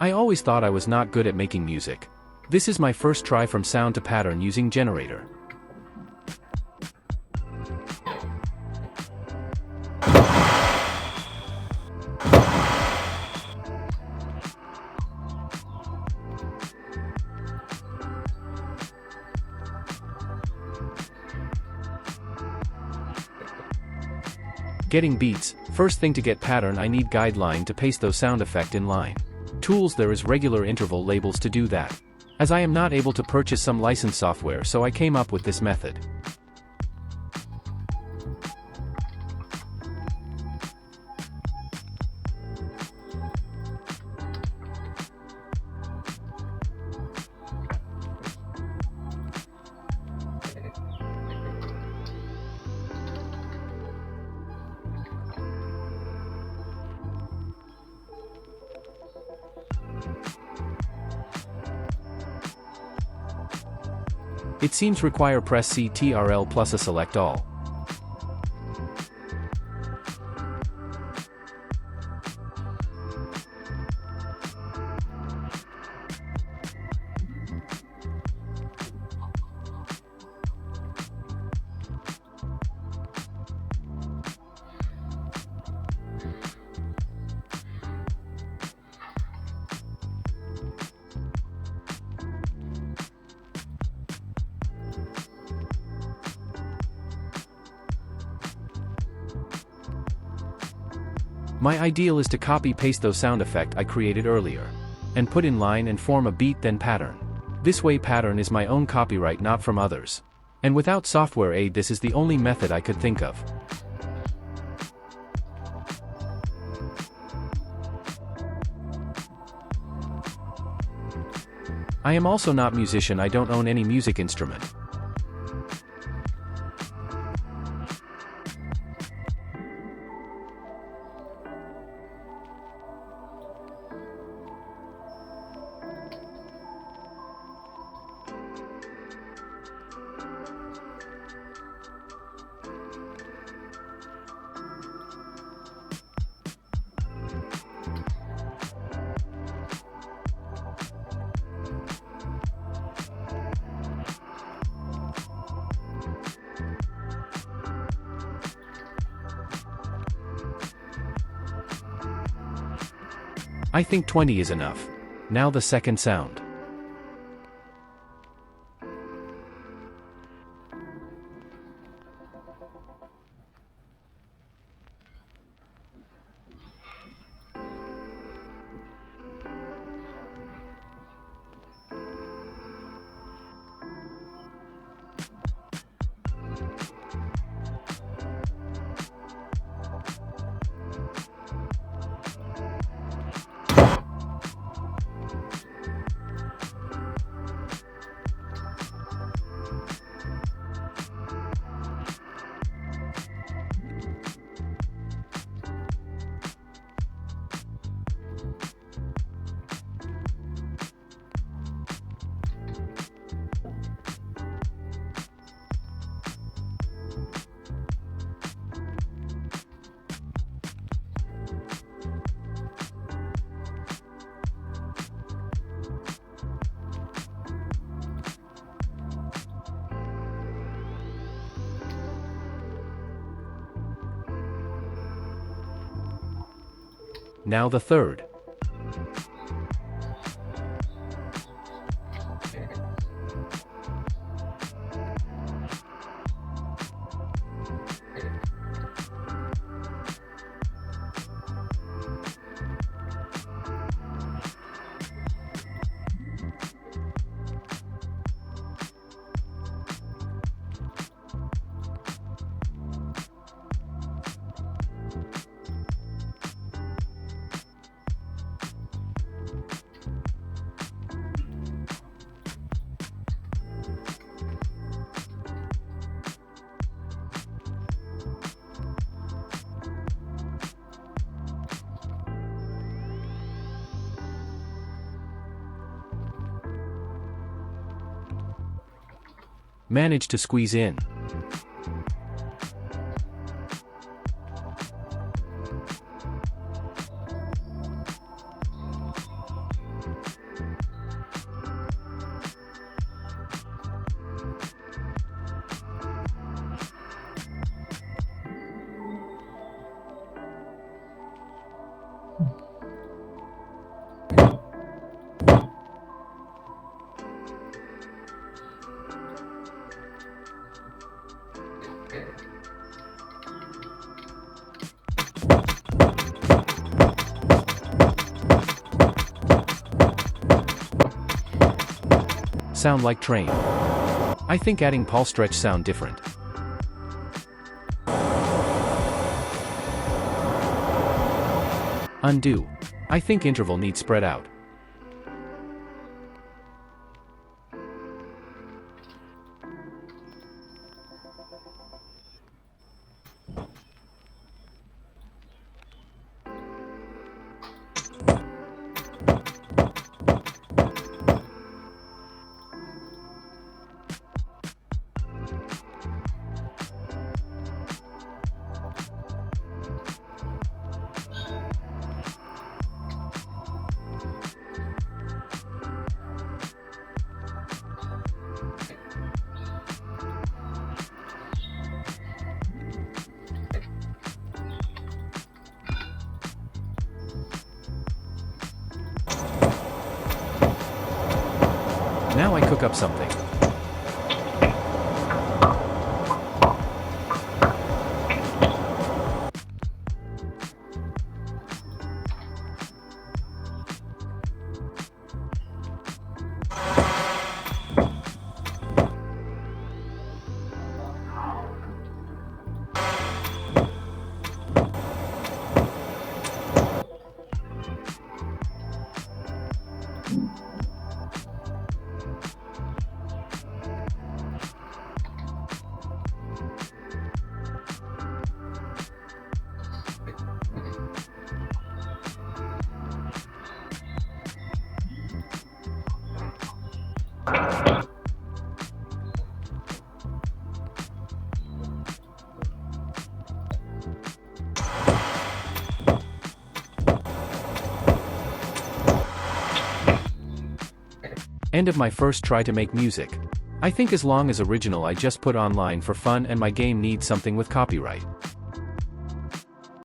I always thought I was not good at making music. This is my first try from sound to pattern using generator. Getting beats. First thing to get pattern, I need guideline to paste those sound effect in line. Tools, there is regular interval labels to do that. As I am not able to purchase some licensed software, so I came up with this method. It seems require press Ctrl plus a select all. My ideal is to copy-paste those sound effect I created earlier, and put in line and form a beat then pattern. This way pattern is my own copyright, not from others. And without software aid, this is the only method I could think of. I am also not musician, I don't own any music instrument. I think 20 is enough. Now the second sound. Now the third. Managed to squeeze in. Sound like train. I think adding pulse stretch sound different. Undo. I think interval needs spread out. Now I cook up something. End of my first try to make music. I think as long as original I just put online for fun and my game needs something with copyright.